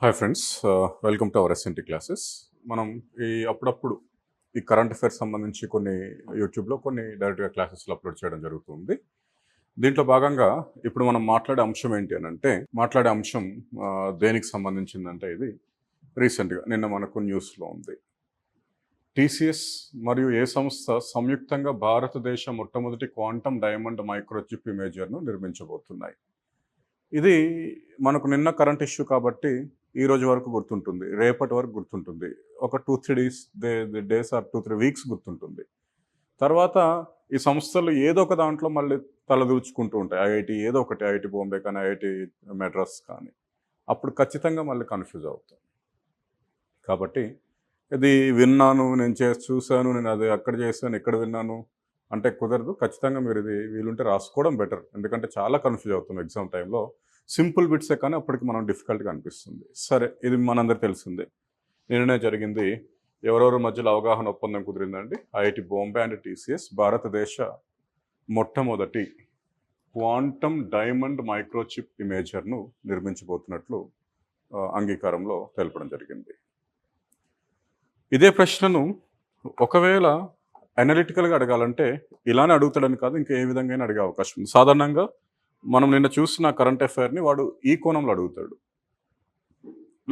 Hi friends, welcome to our SNT classes. మనం అప్పుడప్పుడు ఈ కరెంట్ అఫైర్స్ సంబంధించి కొన్ని యూట్యూబ్లో కొన్ని డైరెక్ట్గా క్లాసెస్లో అప్లోడ్ చేయడం జరుగుతుంది. దీంట్లో భాగంగా ఇప్పుడు మనం మాట్లాడే అంశం ఏంటి అని అంటే దేనికి సంబంధించిందంటే ఇది రీసెంట్గా నిన్న మనకు న్యూస్లో ఉంది. టీసీఎస్ మరియు ఏ సంస్థ సంయుక్తంగా భారతదేశ మొట్టమొదటి క్వాంటమ్ డైమండ్ మైక్రోచిప్ ఇమేజర్ను నిర్మించబోతున్నాయి. ఇది మనకు నిన్న కరెంట్ ఇష్యూ కాబట్టి ఈ రోజు వరకు గుర్తుంటుంది, రేపటి వరకు గుర్తుంటుంది, ఒక 2-3 డేస్ ఆర్ 2-3 వీక్స్ గుర్తుంటుంది. తర్వాత ఈ సంస్థలు ఏదో ఒక దాంట్లో మళ్ళీ తలదూచుకుంటూ ఉంటాయి. ఐఐటి ఏదో ఒకటి, ఐఐటి బాంబే కానీ, ఐఐటి మెడ్రాస్ కానీ, అప్పుడు ఖచ్చితంగా మళ్ళీ కన్ఫ్యూజ్ అవుతాం. కాబట్టి ఇది విన్నాను, నేను చూశాను, నేను అది అక్కడ చేశాను, ఇక్కడ విన్నాను అంటే కుదరదు. ఖచ్చితంగా మీరు ఇది వీలుంటే రాసుకోవడం బెటర్. ఎందుకంటే చాలా కన్ఫ్యూజ్ అవుతాం ఎగ్జామ్ టైంలో. సింపుల్ బిట్సే కానీ అప్పటికి మనం డిఫికల్ట్గా అనిపిస్తుంది. సరే, ఇది మనందరికి తెలిసిందే. నిన్ననే జరిగింది. ఎవరెవరి మధ్యలో అవగాహన ఒప్పందం కుదిరిందండి? ఐఐటి బాంబే అండ్ టీసీఎస్ భారతదేశ మొట్టమొదటి క్వాంటమ్ డైమండ్ మైక్రోచిప్ ఇమేజర్ను నిర్మించబోతున్నట్లు అంగీకారంలో తెలపడం జరిగింది. ఇదే ప్రశ్నను ఒకవేళ అనలిటికల్గా అడగాలంటే ఇలానే అడుగుతాడని కాదు, ఇంకా ఏ విధంగా అడిగే అవకాశం ఉంది. సాధారణంగా మనం నిన్న చూసిన కరెంట్ అఫైర్ని వాడు ఈ కోణంలో అడుగుతాడు,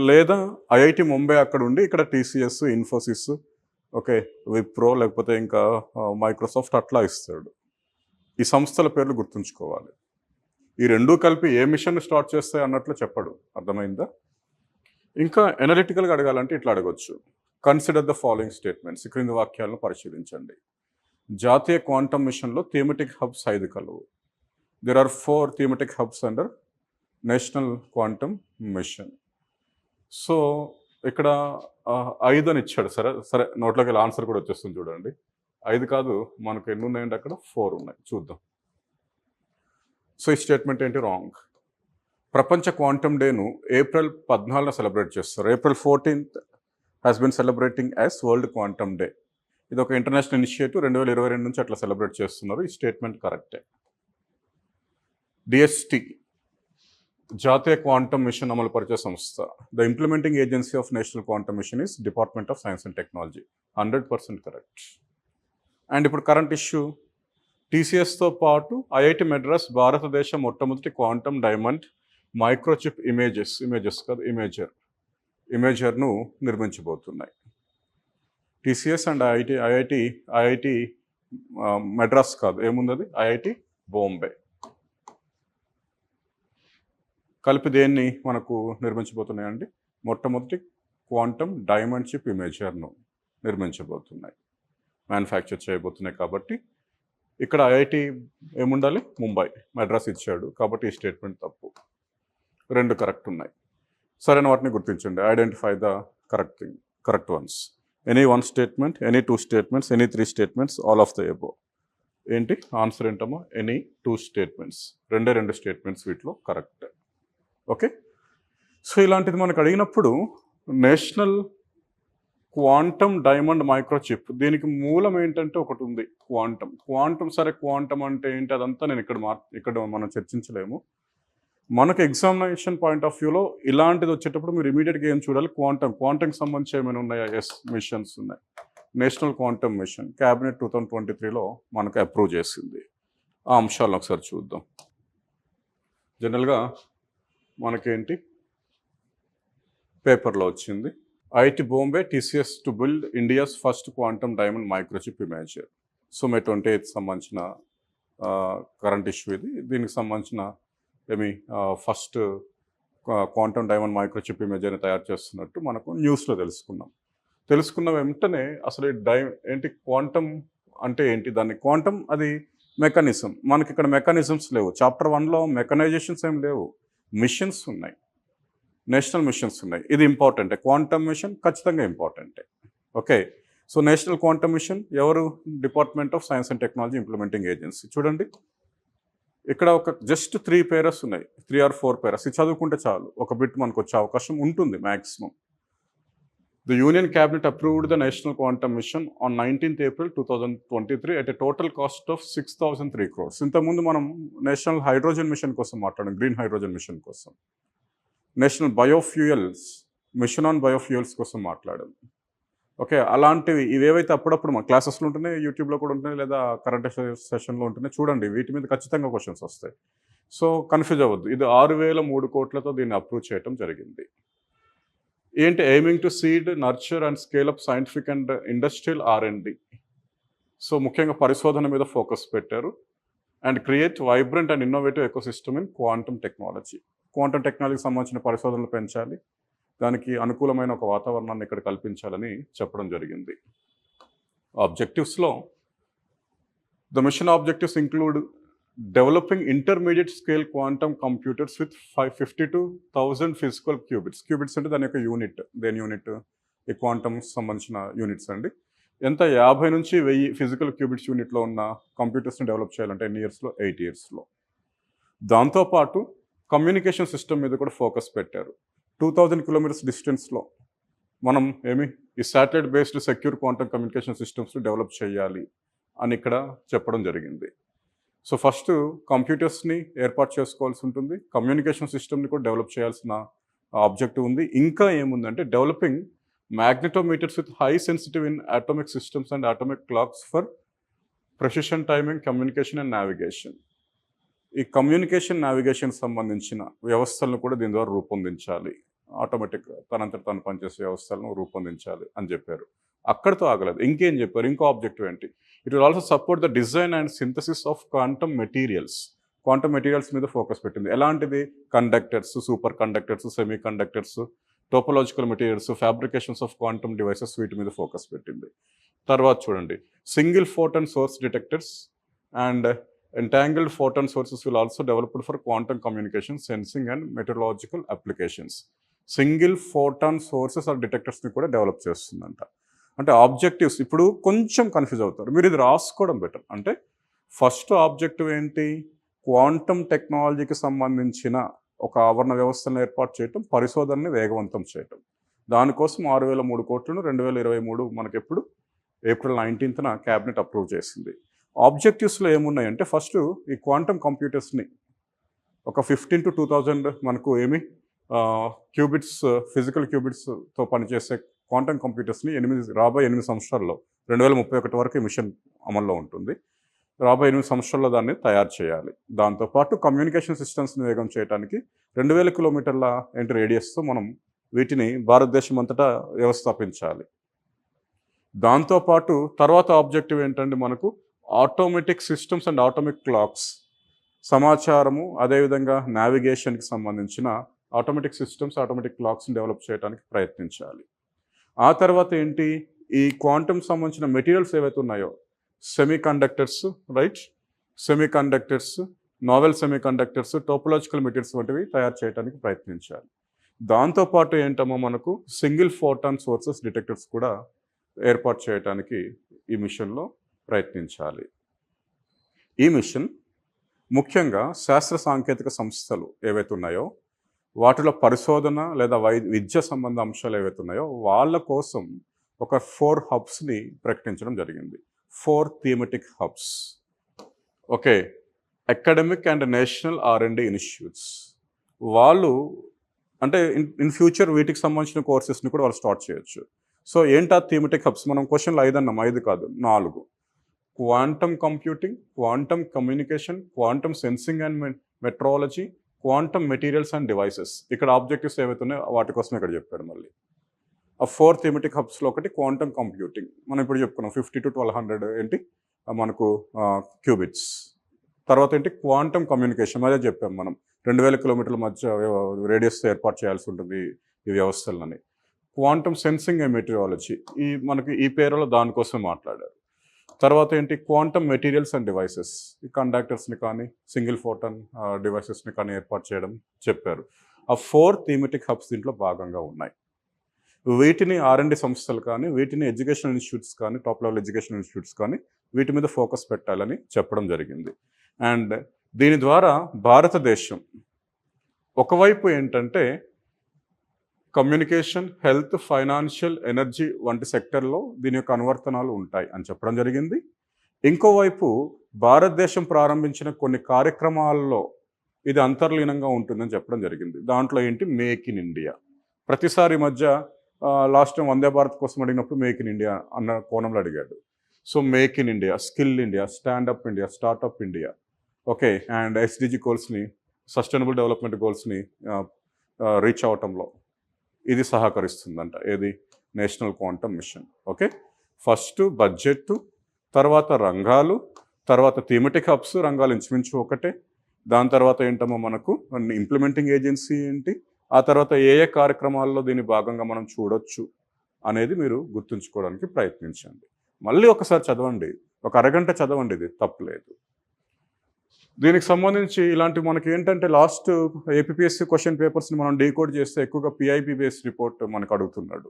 లేదా ఐఐటి ముంబై అక్కడ ఉండి ఇక్కడ టీసీఎస్, ఇన్ఫోసిస్, ఓకే, విప్రో, లేకపోతే ఇంకా మైక్రోసాఫ్ట్ అట్లా ఇస్తాడు. ఈ సంస్థల పేర్లు గుర్తుంచుకోవాలి. ఈ రెండూ కలిపి ఏ మిషన్ స్టార్ట్ చేస్తాయి అన్నట్లు చెప్పడు. అర్థమైందా? ఇంకా అనలిటికల్గా అడగాలంటే ఇట్లా అడగొచ్చు. Consider the following statements. క్రింది వాక్యాలను పరిశీలించండి. జాతీయ క్వాంటమ్ మిషన్లో థీమెటిక్ హబ్స్ 5 కలవు. There are 4 thematic hubs under national quantum mission. So ఇక్కడ 5 అని ఇచ్చాడు. సరే నోట్లోకి వెళ్ళి ఆన్సర్ కూడా వచ్చేస్తుంది చూడండి. 5 కాదు, మనకు ఎన్ని ఉన్నాయండి? అక్కడ 4 ఉన్నాయి. చూద్దాం. సో ఈ స్టేట్మెంట్ ఏంటి? రాంగ్. ప్రపంచ క్వాంటమ్ డేను ఏప్రిల్ 14న సెలబ్రేట్ చేస్తారు. April 14th has been celebrating as world quantum day. ఇది ఒక ఇంటర్నేషనల్ ఇనిషియేటివ్. 2022 నుంచి అట్లా సెలబ్రేట్ చేస్తున్నారు. ఈ స్టేట్మెంట్ కరెక్టే. డిఎస్టి జాతీయ క్వాంటమ్ మిషన్ అమలు పరిచే సంస్థ. The implementing agency of national quantum mission is department of science and technology. 100% correct. And ఇప్పుడు కరెంట్ ఇష్యూ, టీసీఎస్తో పాటు ఐఐటి మెడ్రాస్ భారతదేశ మొట్టమొదటి క్వాంటమ్ డైమండ్ మైక్రోచిప్ ఇమేజర్ను నిర్మించబోతున్నాయి. టీసీఎస్ అండ్ ఐఐటి మెడ్రాస్ కాదు, ఏముంది? ఐఐటి బాంబే కలిపి దేన్ని మనకు నిర్మించబోతున్నాయండి? మొట్టమొదటి క్వాంటమ్ డైమండ్ చిప్ ఇమేజర్ను నిర్మించబోతున్నాయి, మ్యానుఫ్యాక్చర్ చేయబోతున్నాయి. కాబట్టి ఇక్కడ ఐఐటి ఏముండాలి? ముంబై. మెడ్రాస్ ఇచ్చాడు కాబట్టి ఈ స్టేట్మెంట్ తప్పు. 2 కరెక్ట్ ఉన్నాయి. సరైన వాటిని గుర్తించండి. Identify the correct once. Any 1 statement, any 2 statements, any 3 statements, all of the above. ఏంటి ఆన్సర్? ఏంటమ్మా? Any 2 statements. 2 స్టేట్మెంట్స్ వీటిలో కరెక్ట్. ఓకే. సో ఇలాంటిది మనకు అడిగినప్పుడు నేషనల్ క్వాంటమ్ డైమండ్ మైక్రోచిప్, దీనికి మూలం ఏంటంటే ఒకటి ఉంది, క్వాంటమ్. సరే, క్వాంటమ్ అంటే ఏంటి అదంతా నేను ఇక్కడ మనం చర్చించలేము. మనకు ఎగ్జామినేషన్ పాయింట్ ఆఫ్ వ్యూలో ఇలాంటిది వచ్చేటప్పుడు మీరు ఇమీడియట్గా ఏం చూడాలి? క్వాంటమ్కి సంబంధించి ఏమైనా ఉన్నాయా? ఎస్, మిషన్స్ ఉన్నాయి. నేషనల్ క్వాంటమ్ మిషన్ క్యాబినెట్ 2023లో మనకు అప్రూవ్ చేసింది. ఆ అంశాలను ఒకసారి చూద్దాం. జనరల్గా మనకేంటి పేపర్లో వచ్చింది, IIT Bombay TCS to build India's first quantum diamond microchip ఇమేజర్. So May 28th సంబంధించిన కరెంట్ ఇష్యూ ఇది. దీనికి సంబంధించిన ఫస్ట్ క్వాంటమ్ డైమండ్ మైక్రోచిప్ ఇమేజర్ని తయారు చేస్తున్నట్టు మనకు న్యూస్లో తెలుసుకున్న వెంటనే అసలు ఏంటి క్వాంటమ్ అంటే ఏంటి? దాన్ని క్వాంటమ్ అది మెకానిజం. మనకి ఇక్కడ మెకానిజమ్స్ లేవు. చాప్టర్ 1లో మెకనైజేషన్స్ ఏం లేవు, మిషన్స్ ఉన్నాయి, నేషనల్ మిషన్స్ ఉన్నాయి. ఇది ఇంపార్టెంటే. క్వాంటమ్ మిషన్ ఖచ్చితంగా ఇంపార్టెంటే. Okay. So national quantum mission ఎవరు? Department of science and technology implementing agency. చూడండి, ఇక్కడ ఒక జస్ట్ 3 పేరస్ ఉన్నాయి, 3 or 4 పేరస్. ఇది చదువుకుంటే చాలు, ఒక బిట్ మనకు వచ్చే అవకాశం ఉంటుంది maximum. The union cabinet approved the national quantum mission on 19th April 2023 at a total cost of 6,003 crores. ఇంతకుముందు మనం నేషనల్ హైడ్రోజన్ మిషన్ కోసం మాట్లాడాం, గ్రీన్ హైడ్రోజన్ మిషన్ కోసం. National biofuels, mission on biofuels కోసం మాట్లాడాం. ఓకే. అలాంటివి ఇవేవైతే అప్పుడప్పుడు మా క్లాసెస్‌లో ఉంటున్నాయి, యూట్యూబ్‌లో కూడా ఉంటున్నాయి, లేదా కరెంట్ అఫైర్స్ సెషన్‌లో ఉంటున్నాయి. చూడండి వీటి మీద ఖచ్చితంగా క్వెషన్స్ వస్తాయి. సో, కన్‌ఫ్యూజ్ అవ్వద్దు. ఇది 6,003,00,00,000తో దీన్ని అప్రూవ్ చేయటం జరిగింది. ఏంటి aiming to seed, nurture and scale up scientific and industrial R and D. So, ముఖ్యంగా పరిశోధన మీద ఫోకస్ పెట్టారు. And create vibrant and innovative ecosystem in quantum technology. Quantum టెక్నాలజీకి సంబంధించిన పరిశోధనలు పెంచాలి. దానికి అనుకూలమైన ఒక వాతావరణాన్ని ఇక్కడ కల్పించాలని చెప్పడం జరిగింది. ఆబ్జెక్టివ్స్‌లో the mission objectives include developing intermediate scale quantum computers with 52,000 physical qubits. Qubits అంటే దాని యొక్క యూనిట్. దేని యూనిట్? ఈ క్వాంటమ్‌కి సంబంధించిన యూనిట్స్ అండి. ఎంత 50-1000 ఫిజికల్ క్యూబిట్స్ యూనిట్‌లో ఉన్న కంప్యూటర్స్‌ని డెవలప్ చేయాలంటే ఎన్ని ఇయర్స్‌లో? 8 ఇయర్స్‌లో. దాంతోపాటు కమ్యూనికేషన్ సిస్టమ్ మీద కూడా ఫోకస్ పెట్టారు. 2000 కిలోమీటర్స్ డిస్టెన్స్‌లో మనం ఈ satellite based secure quantum communication సిస్టమ్స్‌ని డెవలప్ చేయాలి అని ఇక్కడ చెప్పడం జరిగింది. సో, ఫస్ట్ కంప్యూటర్స్‌ని ఏర్పాటు చేసుకోవాల్సి ఉంటుంది. కమ్యూనికేషన్ సిస్టమ్‌ని కూడా డెవలప్ చేయాల్సిన ఆబ్జెక్టివ్ ఉంది. ఇంకా ఏముందంటే developing magnetometers with high sensitive in atomic systems and atomic clocks for precision timing, communication and navigation. ఈ కమ్యూనికేషన్, నావిగేషన్ సంబంధించిన వ్యవస్థలను కూడా దీని ద్వారా రూపొందించాలి. ఆటోమేటిక్ తనంతట తాను పనిచేసే వ్యవస్థలను రూపొందించాలి అని చెప్పారు. అక్కడితో ఆగలేదు. ఇంకేం చెప్పారు? ఇంకో ఆబ్జెక్టివ్ ఏంటి? It will also support the design and synthesis of quantum materials. Quantum materials మీద ఫోకస్ పెట్టింది. ఎలాంటిది? Conductors, super conductors, semi conductors, topological materials, fabrications of quantum devices, వీటి మీద ఫోకస్ పెట్టింది. తర్వాత చూడండి, single photon source detectors and entangled photon sources will also developed for quantum communication, sensing and metrological applications. Single photon sources or డిటెక్టర్స్ని కూడా develop చేస్తుందంట. అంటే objectives ఇప్పుడు కొంచెం కన్ఫ్యూజ్ అవుతారు. మీరు ఇది రాసుకోవడం బెటర్. అంటే ఫస్ట్ ఆబ్జెక్టివ్ ఏంటి? క్వాంటమ్ టెక్నాలజీకి సంబంధించిన ఒక ఆవరణ వ్యవస్థను ఏర్పాటు చేయటం, పరిశోధనని వేగవంతం చేయటం. దానికోసం 6,003,00,00,000 2023 మనకెప్పుడు ఏప్రిల్ 19న క్యాబినెట్ అప్రూవ్ చేసింది. ఆబ్జెక్టివ్స్‌లో ఏమున్నాయంటే ఫస్ట్ ఈ క్వాంటమ్ కంప్యూటర్స్‌ని ఒక 15 to 2000 మనకు క్యూబిట్స్, ఫిజికల్ క్యూబిట్స్‌తో పనిచేసే క్వాంటమ్ కంప్యూటర్స్‌ని రాబోయే 8 సంవత్సరాల్లో 2031 వరకు ఈ మిషన్ అమల్లో ఉంటుంది. రాబోయే 8 సంవత్సరాల్లో దాన్ని తయారు చేయాలి. దాంతోపాటు కమ్యూనికేషన్ సిస్టమ్స్‌ని వేగం చేయడానికి 2000 కిలోమీటర్ల రేడియస్‌తో మనం వీటిని భారతదేశం అంతటా వ్యవస్థాపించాలి. దాంతోపాటు తర్వాత ఆబ్జెక్టివ్ ఏంటంటే మనకు automatic systems and atomic clocks. సమాచారము, అదేవిధంగా నావిగేషన్కి సంబంధించిన ఆటోమేటిక్ సిస్టమ్స్, ఆటోమేటిక్ క్లాక్స్ని డెవలప్ చేయడానికి ప్రయత్నించాలి. ఆ తర్వాత ఏంటి? ఈ క్వాంటమ్ సంబంధించిన మెటీరియల్స్ ఏవైతే ఉన్నాయో, semiconductors, right, semiconductors, novel semi conductors, topological materials వంటివి తయారు చేయడానికి ప్రయత్నించాలి. దాంతోపాటు ఏంటమ్మో మనకు సింగిల్ ఫోటాన్ సోర్సెస్ డిటెక్టర్స్ కూడా ఏర్పాటు చేయడానికి ఈ మిషన్లో ప్రయత్నించాలి. ఈ మిషన్ ముఖ్యంగా శాస్త్ర సాంకేతిక సంస్థలు ఏవైతే ఉన్నాయో వాటిలో పరిశోధన లేదా విద్య సంబంధ అంశాలు ఏవైతే ఉన్నాయో వాళ్ళ కోసం ఒక 4 హబ్స్ని ప్రకటించడం జరిగింది. 4 thematic hubs. Okay. Academic and national R and D institutes. వాళ్ళు అంటే ఇన్ ఫ్యూచర్ వీటికి సంబంధించిన కోర్సెస్ని కూడా వాళ్ళు స్టార్ట్ చేయొచ్చు. సో ఏంటా థీమెటిక్ హబ్స్? మనం క్వశ్చన్లు 5 అన్నాం, 5 కాదు 4. Quantum computing, quantum communication, quantum sensing and metrology, quantum materials and devices. ఇక్కడ ఆబ్జెక్టివ్స్ ఏవైతే ఉన్నాయో వాటి కోసం ఇక్కడ చెప్పాడు. మళ్ళీ ఆ 4 థీమెటిక్ హబ్స్లో ఒకటి క్వాంటమ్ కంప్యూటింగ్. మనం ఇప్పుడు చెప్పుకున్నాం 50 to 1200 ఏంటి మనకు క్యూబిట్స్. తర్వాత ఏంటి? Quantum communication. అదే చెప్పాం మనం 2000 కిలోమీటర్ల మధ్య రేడియస్తో ఏర్పాటు చేయాల్సి ఉంటుంది ఈ వ్యవస్థలని. క్వాంటమ్ సెన్సింగ్ అండ్ మెటీరియాలజీ, మనకి ఈ పేరులో దానికోసం మాట్లాడారు. తర్వాత ఏంటి? Quantum materials and devices. ఈ కండక్టర్స్ని కానీ సింగిల్ ఫోటాన్ డివైసెస్ని కానీ ఏర్పాటు చేయడం చెప్పారు. ఆ 4 థీమెటిక్ హబ్స్ దీంట్లో భాగంగా ఉన్నాయి. వీటిని ఆర్&డి సంస్థలు కానీ, వీటిని ఎడ్యుకేషనల్ ఇన్స్టిట్యూట్స్ కానీ, టాప్ లెవెల్ ఎడ్యుకేషనల్ ఇన్స్టిట్యూట్స్ కానీ వీటి మీద ఫోకస్ పెట్టాలని చెప్పడం జరిగింది. అండ్ దీని ద్వారా భారతదేశం ఒకవైపు ఏంటంటే కమ్యూనికేషన్, హెల్త్, ఫైనాన్షియల్, ఎనర్జీ వంటి సెక్టర్లో దీని యొక్క అనువర్తనాలు ఉంటాయి అని చెప్పడం జరిగింది. ఇంకోవైపు భారతదేశం ప్రారంభించిన కొన్ని కార్యక్రమాల్లో ఇది అంతర్లీనంగా ఉంటుందని చెప్పడం జరిగింది. దాంట్లో ఏంటి మేక్ ఇన్ ఇండియా. ప్రతిసారి ఈ మధ్య లాస్ట్ టైం వందే భారత్ కోసం అడిగినప్పుడు మేక్ ఇన్ ఇండియా అన్న కోణంలో అడిగాడు. So make in India, skill India, stand up India, startup India, okay, and SDG గోల్స్ని, సస్టైనబుల్ డెవలప్మెంట్ గోల్స్ని రీచ్ అవటంలో ఇది సహకరిస్తుందంట. ఏది? National quantum mission. Okay, first budget, తర్వాత రంగాలు, తర్వాత థీమెటిక్ హబ్స్, రంగాలు ఇంచుమించు ఒకటే. దాని తర్వాత ఏంటమ్మో మనకు ఇంప్లిమెంటింగ్ ఏజెన్సీ ఏంటి, ఆ తర్వాత ఏ ఏ కార్యక్రమాల్లో దీని భాగంగా మనం చూడొచ్చు అనేది మీరు గుర్తుంచుకోవడానికి ప్రయత్నించండి. మళ్ళీ ఒకసారి చదవండి, ఒక అరగంట చదవండి, ఇది తప్పులేదు. దీనికి సంబంధించి ఇలాంటి మనకి ఏంటంటే లాస్ట్ ఏపీఎస్సీ క్వశ్చన్ పేపర్స్ని మనం డీకోడ్ చేస్తే ఎక్కువగా పిఐబి బేస్డ్ రిపోర్ట్ మనకు అడుగుతున్నాడు.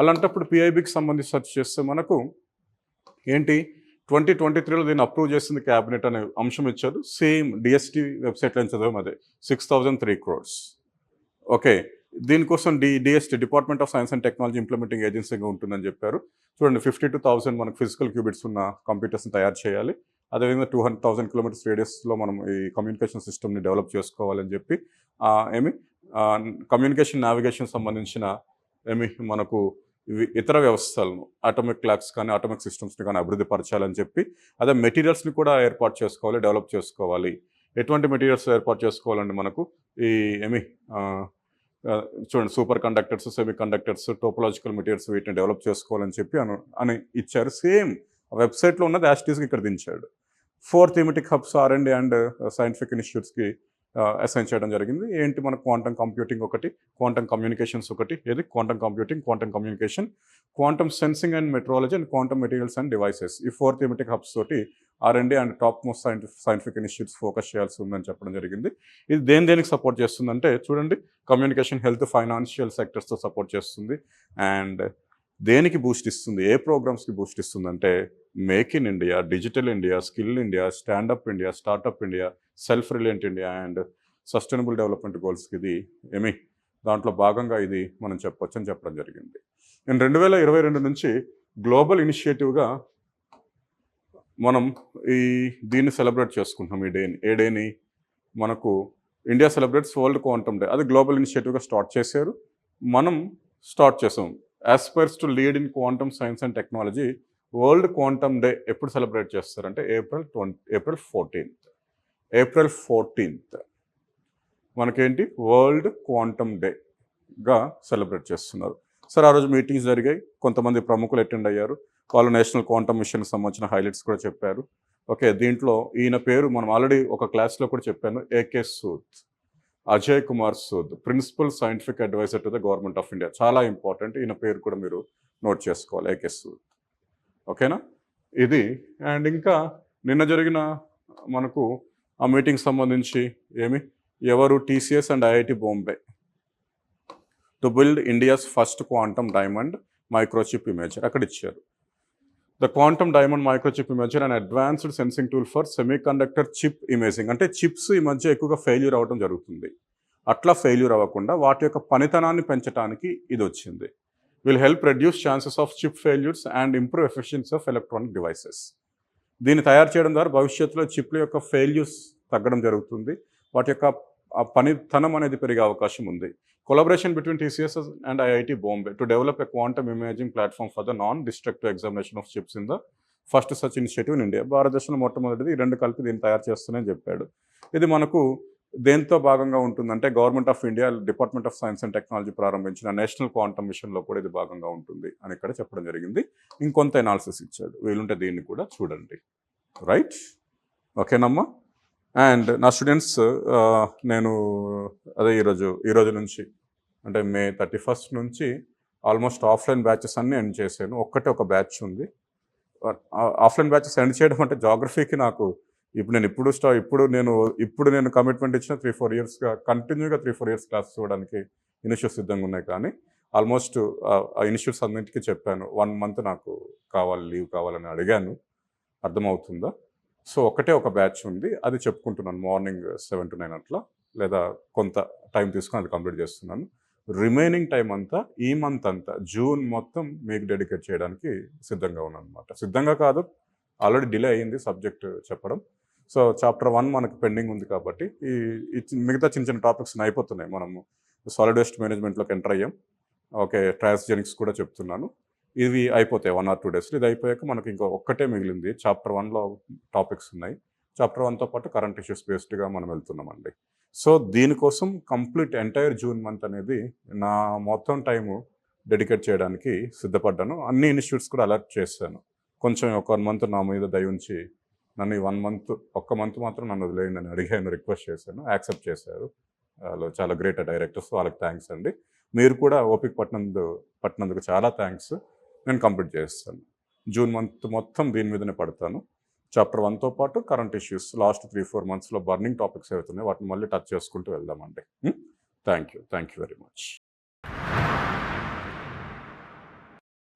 అలాంటప్పుడు పిఐబికి సంబంధించి సెర్చ్ చేస్తే మనకు ఏంటి 2023లో దీన్ని అప్రూవ్ చేసింది క్యాబినెట్ అనే అంశం ఇచ్చారు. సేమ్ డిఎస్టీ వెబ్సైట్లో చదవం అదే 6,003 crores. ఓకే, దీనికోసం DST, department of science and technology implementing ఏజెన్సీగా ఉంటుందని చెప్పారు. చూడండి, 52,000 మనకు ఫిజికల్ క్యూబిట్స్ ఉన్న కంప్యూటర్స్ని తయారు చేయాలి. అదేవిధంగా 200,000 kilometers రేడియస్లో మనం ఈ కమ్యూనికేషన్ సిస్టమ్ని డెవలప్ చేసుకోవాలని చెప్పి కమ్యూనికేషన్ నావిగేషన్ సంబంధించిన మనకు ఇతర వ్యవస్థలను అటామిక్ క్లాక్స్ కానీ అటామిక్ సిస్టమ్స్ని కానీ అభివృద్ధి పరచాలని చెప్పి, అదే మెటీరియల్స్ని కూడా ఏర్పాటు చేసుకోవాలి, డెవలప్ చేసుకోవాలి. ఎటువంటి మెటీరియల్స్ ఏర్పాటు చేసుకోవాలండి మనకు? ఈ చూడండి, super conductors, semi conductors, topological materials, వీటిని డెవలప్ చేసుకోవాలని చెప్పి అని ఇచ్చారు. సేమ్ వెబ్సైట్లో ఉన్నది యాస్టీస్కి ఇక్కడ దించాడు. 4 thematic hubs R&D and scientific ఇన్స్టిట్యూట్స్కి అసైన్ చేయడం జరిగింది. ఏంటి? మన క్వాంటమ్ కంప్యూటింగ్ ఒకటి, క్వాంటమ్ కమ్యూనికేషన్స్ ఒకటి. ఏది? Quantum computing, quantum communication, quantum sensing and metrology and quantum materials and devices. ఈ 4 థీమెటిక్ హబ్స్ తోటి R&D and top most scientific institutes focus చేయాల్సి ఉందని చెప్పడం జరిగింది. ఇది దేనికి సపోర్ట్ చేస్తుందంటే చూడండి, కమ్యూనికేషన్, హెల్త్, ఫైనాన్షియల్ సెక్టర్స్తో సపోర్ట్ చేస్తుంది. అండ్ దేనికి బూస్ట్ ఇస్తుంది? ఏ ప్రోగ్రామ్స్కి బూస్ట్ ఇస్తుందంటే make in India, digital India, skill India, stand up India, startup India, self reliant India and sustainable development గోల్స్కి ఇది దాంట్లో భాగంగా ఇది మనం చెప్పొచ్చు అని చెప్పడం జరిగింది. నేను 2022 నుంచి గ్లోబల్ ఇనిషియేటివ్గా మనం దీన్ని సెలబ్రేట్ చేసుకుంటున్నాం. ఈ డేని, ఏ డేని? మనకు India celebrates world quantum day. అది గ్లోబల్ ఇనిషియేటివ్గా స్టార్ట్ చేశారు, మనం స్టార్ట్ చేసాం. Aspires to lead in quantum science and technology world quantum day ఎప్పుడు సెలబ్రేట్ చేస్తారంటే ఏప్రిల్ 14th మనకేంటి వరల్డ్ క్వాంటమ్ డేగా సెలబ్రేట్ చేస్తున్నారు. సరే, ఆ రోజు మీటింగ్స్ జరిగాయి, కొంతమంది ప్రముఖులు అటెండ్ అయ్యారు, వాళ్ళు నేషనల్ క్వాంటమ్ మిషన్కి సంబంధించిన హైలైట్స్ కూడా చెప్పారు. ఓకే, దీంట్లో ఈయన పేరు మనం ఆల్రెడీ ఒక క్లాస్లో కూడా చెప్పాను, AK Sood, Ajay Kumar Sood, principal scientific adviser to the government of India. చాలా ఇంపార్టెంట్, ఈయన పేరు కూడా మీరు నోట్ చేసుకోవాలి, ఏకే సూద్. ఓకేనా? ఇది. అండ్ ఇంకా నిన్న జరిగిన మనకు ఆ మీటింగ్ సంబంధించి ఎవరు? TCS and IIT Bombay to build India's first quantum diamond microchip ఇమేజర్ అక్కడ ఇచ్చారు. The quantum diamond microchip ఇమేజర్ and advanced sensing tool for semi conductor chip imaging. అంటే చిప్స్ ఈ మధ్య ఎక్కువగా ఫెయిల్యూర్ అవ్వడం జరుగుతుంది. అట్లా ఫెయిల్యూర్ అవ్వకుండా వాటి యొక్క పనితనాన్ని పెంచడానికి ఇది వచ్చింది. will help reduce chances of chip failures and improve efficiency of electronic devices. దీన్ని తయారు చేయడం ద్వారా భవిష్యత్తులో చిప్ల యొక్క ఫెయిల్యూర్స్ తగ్గడం జరుగుతుంది, వాటి యొక్క పనితనం అనేది పెరిగే అవకాశం ఉంది. Collaboration between TCS and IIT Bombay to develop a quantum imaging platform for the non destructive examination of chips in the first such initiative in India. భారతదేశంలో మొట్టమొదటిది, ఈ రెండు కలిపి దీన్ని తయారు చేస్తానని చెప్పాడు. ఇది మనకు దేంతో భాగంగా ఉంటుందంటే government of India, department of science and technology ప్రారంభించిన నేషనల్ క్వాంటమ్ మిషన్లో కూడా ఇది భాగంగా ఉంటుంది అని ఇక్కడ చెప్పడం జరిగింది. ఇంకొంత ఎనాలిసిస్ ఇచ్చాడు, వీలుంటే దీన్ని కూడా చూడండి. రైట్? ఓకేనమ్మా. అండ్ నా స్టూడెంట్స్, నేను అదే ఈరోజు నుంచి అంటే May 31st నుంచి ఆల్మోస్ట్ ఆఫ్లైన్ బ్యాచెస్ అన్నీ ఎండ్ చేశాను. ఒక బ్యాచ్ ఉంది. ఆఫ్లైన్ బ్యాచెస్ ఎండ్ చేయడం అంటే జాగ్రఫీకి నాకు ఇప్పుడు నేను కమిట్మెంట్ ఇచ్చిన 3-4 ఇయర్స్గా కంటిన్యూగా 3-4 ఇయర్స్ క్లాస్ చూడడానికి ఇనిషియేట్స్ సిద్ధంగా ఉన్నాయి. కానీ ఆల్మోస్ట్ ఆ ఇనిషియేట్స్ అన్నింటికీ చెప్పాను 1 month నాకు లీవ్ కావాలని అడిగాను. అర్థమవుతుందా? సో ఒక బ్యాచ్ ఉంది, అది చెప్పుకుంటున్నాను. మార్నింగ్ 7 to 9 అట్లా, లేదా కొంత టైం తీసుకొని అది కంప్లీట్ చేస్తున్నాను. రిమైనింగ్ టైం అంతా ఈ మంత్ అంతా జూన్ మొత్తం మీకు డెడికేట్ చేయడానికి సిద్ధంగా ఉన్నాను అనమాట. సిద్ధంగా కాదు, ఆల్రెడీ డిలే అయ్యింది సబ్జెక్ట్ చెప్పడం. సో చాప్టర్ 1 మనకు పెండింగ్ ఉంది కాబట్టి మిగతా చిన్న చిన్న టాపిక్స్ అయిపోతున్నాయి. మనము సాలిడ్ వేస్ట్ మేనేజ్మెంట్లోకి ఎంటర్ అయ్యాం. ఓకే, ట్రయాస్జెనిక్స్ కూడా చెప్తున్నాను. ఇవి అయిపోతాయి 1 ఆర్ 2 డేస్లో. ఇది అయిపోయాక మనకి ఇంకో ఒక్కటే మిగిలింది. చాప్టర్ 1లో టాపిక్స్ ఉన్నాయి. చాప్టర్ 1తో పాటు కరెంట్ ఇష్యూస్ బేస్డ్గా మనం వెళ్తున్నామండి. సో దీనికోసం కంప్లీట్ ఎంటైర్ జూన్ మంత్ అనేది నా మొత్తం టైము డెడికేట్ చేయడానికి సిద్ధపడ్డాను. అన్ని ఇన్స్టిట్యూట్స్ కూడా అలర్ట్ చేశాను. కొంచెం ఒక 1 మంత్ నా మీద దయ ఉంచి నన్ను ఈ 1 మంత్ ఒక్క మంత్ మాత్రం నన్ను వదిలేయండి అని అడిగాను, రిక్వెస్ట్ చేశాను. యాక్సెప్ట్ చేశారు. వాళ్ళు చాలా గ్రేట్ డైరెక్టర్స్, వాళ్ళకి థ్యాంక్స్ అండి. మీరు కూడా ఓపిక పట్టినందుకు చాలా థ్యాంక్స్. నేను కంప్లీట్ చేస్తాను. జూన్ మంత్ మొత్తం దీని మీదనే పడతాను. చాప్టర్ 1తో పాటు కరెంట్ ఇష్యూస్ లాస్ట్ 3-4 మంత్స్లో బర్నింగ్ టాపిక్స్ అవుతున్నాయి, వాటిని మళ్ళీ టచ్ చేసుకుంటూ వెళ్దామండి. Thank you very much.